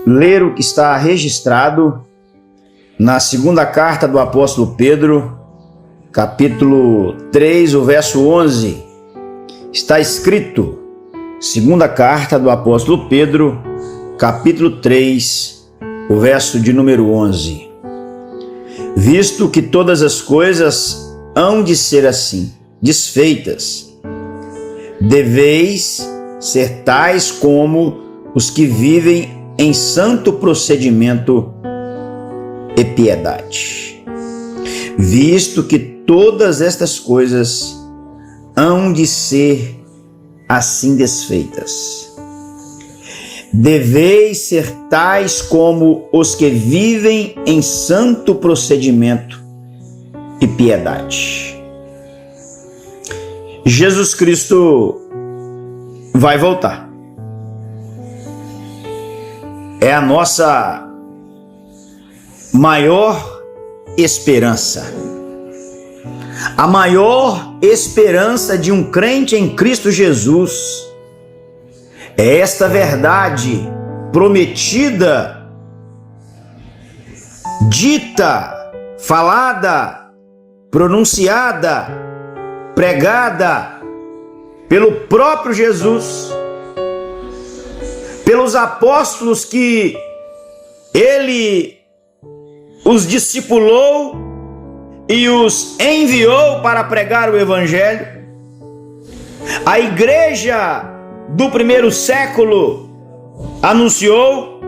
ler o que está registrado na segunda carta do apóstolo Pedro, capítulo 3, o verso 11. Está escrito, segunda carta do apóstolo Pedro, capítulo 3, o verso de número 11. Visto que todas as coisas hão de ser assim, desfeitas, deveis ser tais como os que vivem em santo procedimento e piedade. Visto que todas estas coisas hão de ser assim desfeitas, deveis ser tais como os que vivem em santo procedimento e piedade. Jesus Cristo vai voltar. É a nossa maior esperança. A maior esperança de um crente em Cristo Jesus é esta verdade prometida, dita, falada, pronunciada, pregada pelo próprio Jesus, pelos apóstolos que ele os discipulou e os enviou para pregar o evangelho. A igreja do primeiro século anunciou,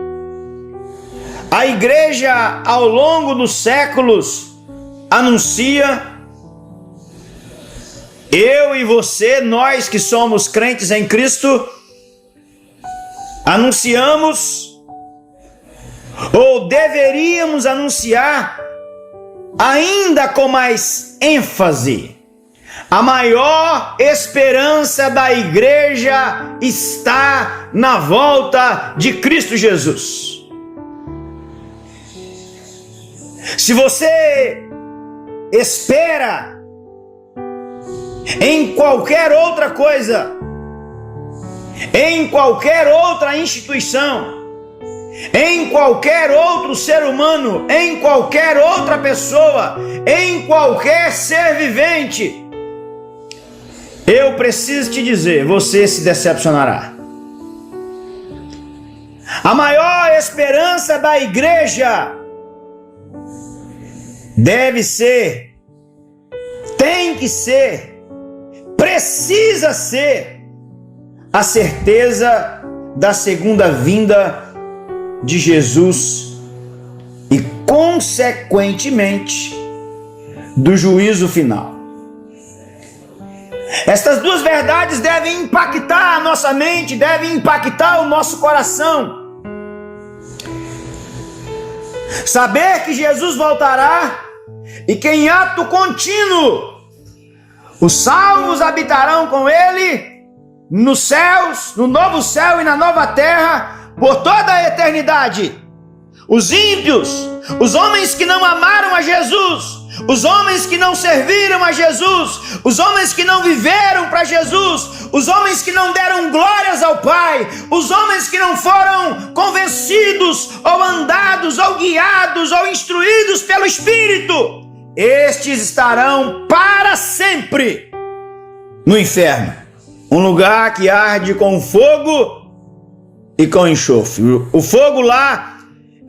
a igreja ao longo dos séculos anuncia. Eu e você, nós que somos crentes em Cristo, anunciamos, ou deveríamos anunciar, ainda com mais ênfase. A maior esperança da igreja está na volta de Cristo Jesus. Se você espera em qualquer outra coisa, em qualquer outra instituição, em qualquer outro ser humano, em qualquer outra pessoa, em qualquer ser vivente, eu preciso te dizer, você se decepcionará. A maior esperança da igreja deve ser, tem que ser, precisa ser a certeza da segunda vinda de Jesus e, consequentemente, do juízo final. Estas duas verdades devem impactar a nossa mente, devem impactar o nosso coração. Saber que Jesus voltará e que em ato contínuo os salvos habitarão com Ele nos céus, no novo céu e na nova terra, por toda a eternidade. Os ímpios, os homens que não amaram a Jesus, os homens que não serviram a Jesus, os homens que não viveram para Jesus, os homens que não deram glórias ao Pai, os homens que não foram convencidos, ou andados, ou guiados, ou instruídos pelo Espírito, estes estarão para sempre no inferno, um lugar que arde com fogo e com enxofre. O fogo lá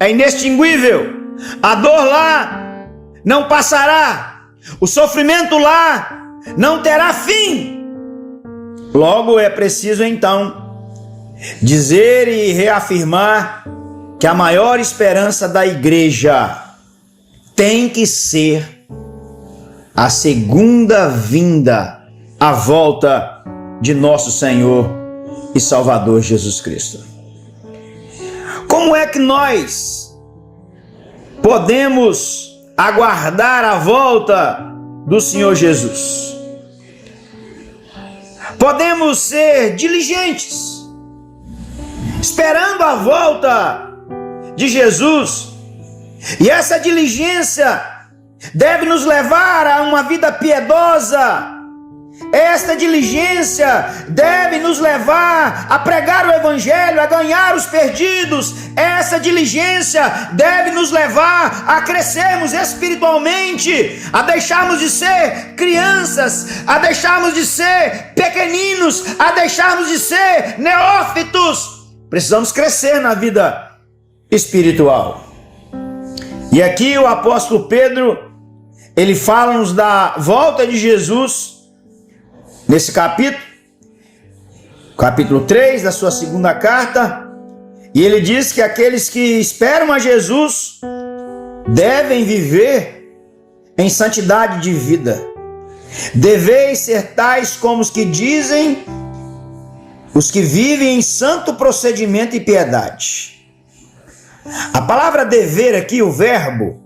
é inextinguível, a dor lá não passará, o sofrimento lá não terá fim. Logo é preciso então dizer e reafirmar que a maior esperança da igreja tem que ser a segunda vinda, a volta de nosso Senhor e Salvador Jesus Cristo. Como é que nós podemos aguardar a volta do Senhor Jesus? Podemos ser diligentes, esperando a volta de Jesus, e essa diligência deve nos levar a uma vida piedosa, Esta diligência deve nos levar a pregar o Evangelho, a ganhar os perdidos. Essa diligência deve nos levar a crescermos espiritualmente, a deixarmos de ser crianças, a deixarmos de ser pequeninos, a deixarmos de ser neófitos. Precisamos crescer na vida espiritual. E aqui o apóstolo Pedro, ele fala-nos da volta de Jesus. Nesse capítulo 3 da sua segunda carta, e ele diz que aqueles que esperam a Jesus devem viver em santidade de vida. Deveis ser tais como os que dizem, os que vivem em santo procedimento e piedade. A palavra dever aqui, o verbo,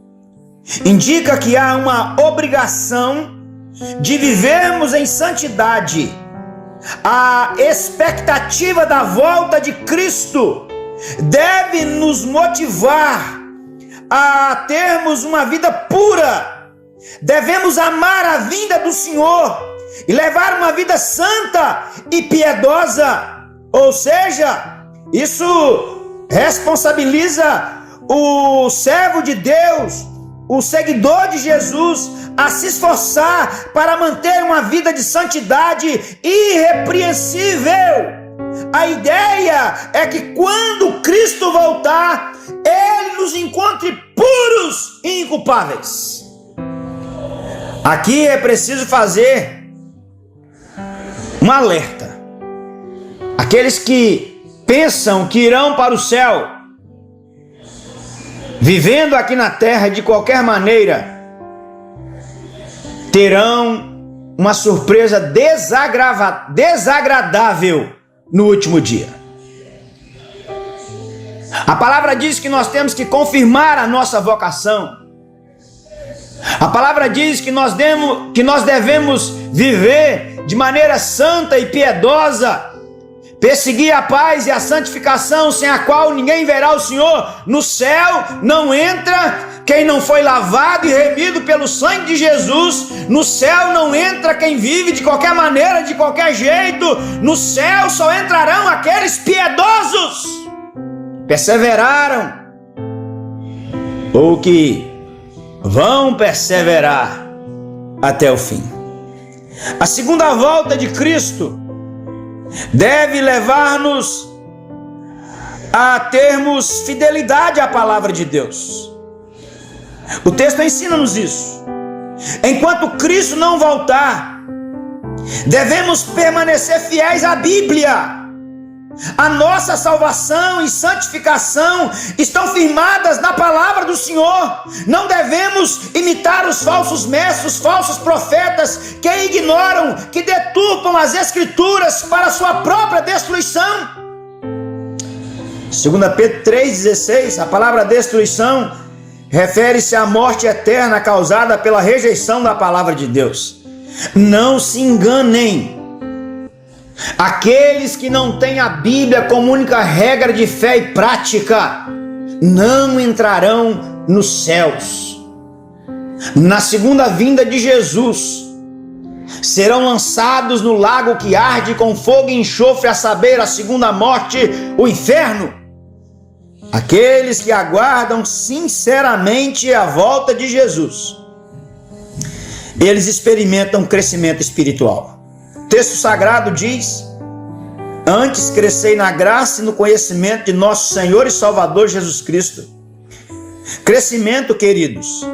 indica que há uma obrigação de vivermos em santidade. A expectativa da volta de Cristo deve nos motivar a termos uma vida pura. Devemos amar a vinda do Senhor e levar uma vida santa e piedosa. Ou seja, isso responsabiliza o servo de Deus, o seguidor de Jesus, a se esforçar para manter uma vida de santidade irrepreensível. A ideia é que quando Cristo voltar, Ele nos encontre puros e inculpáveis. Aqui é preciso fazer um alerta. Aqueles que pensam que irão para o céu, vivendo aqui na terra de qualquer maneira, terão uma surpresa desagradável no último dia. A palavra diz que nós temos que confirmar a nossa vocação. A palavra diz que nós devemos viver de maneira santa e piedosa, perseguir a paz e a santificação, sem a qual ninguém verá o Senhor. No céu não entra quem não foi lavado e remido pelo sangue de Jesus. No céu não entra quem vive de qualquer maneira, de qualquer jeito. No céu só entrarão aqueles piedosos, perseveraram, ou que vão perseverar até o fim. A segunda volta de Cristo deve levar-nos a termos fidelidade à palavra de Deus. O texto ensina-nos isso. Enquanto Cristo não voltar, devemos permanecer fiéis à Bíblia. A nossa salvação e santificação estão firmadas na palavra do Senhor. Não devemos imitar os falsos mestres, os falsos profetas que ignoram, que deturpam as Escrituras para a sua própria destruição. 2 Pedro 3,16, a palavra destruição refere-se à morte eterna causada pela rejeição da palavra de Deus. Não se enganem. Aqueles que não têm a Bíblia como única regra de fé e prática não entrarão nos céus. Na segunda vinda de Jesus, serão lançados no lago que arde com fogo e enxofre, a saber, a segunda morte, o inferno. Aqueles que aguardam sinceramente a volta de Jesus, eles experimentam crescimento espiritual. O texto sagrado diz: antes crescei na graça e no conhecimento de nosso Senhor e Salvador Jesus Cristo. Crescimento, queridos,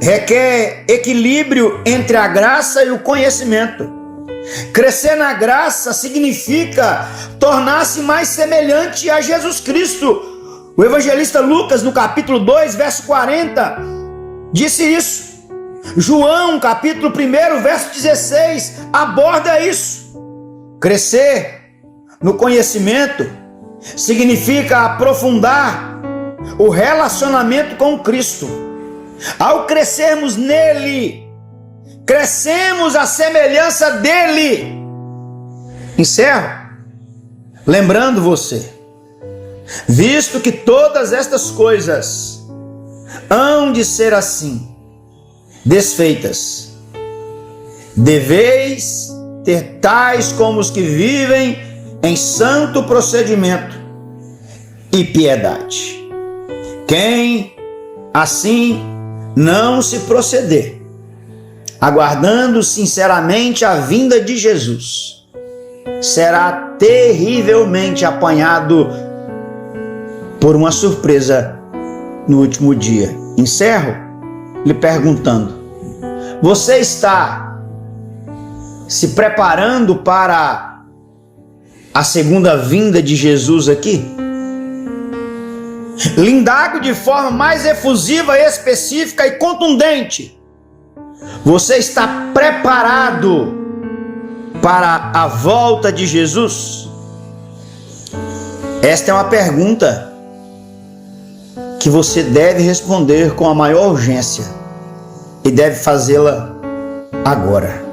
requer equilíbrio entre a graça e o conhecimento. Crescer na graça significa tornar-se mais semelhante a Jesus Cristo. O evangelista Lucas, no capítulo 2, verso 40, disse isso. João, capítulo 1, verso 16, aborda isso. Crescer no conhecimento significa aprofundar o relacionamento com Cristo. Ao crescermos nele, crescemos à semelhança dele. Encerro lembrando você, visto que todas estas coisas hão de ser assim, desfeitas, deveis ter tais como os que vivem em santo procedimento e piedade. Quem assim não se proceder, aguardando sinceramente a vinda de Jesus, será terrivelmente apanhado por uma surpresa no último dia. Encerro lhe perguntando: você está se preparando para a segunda vinda de Jesus aqui? Lhe indago de forma mais efusiva, específica e contundente: você está preparado para a volta de Jesus? Esta é uma pergunta que você deve responder com a maior urgência e deve fazê-la agora.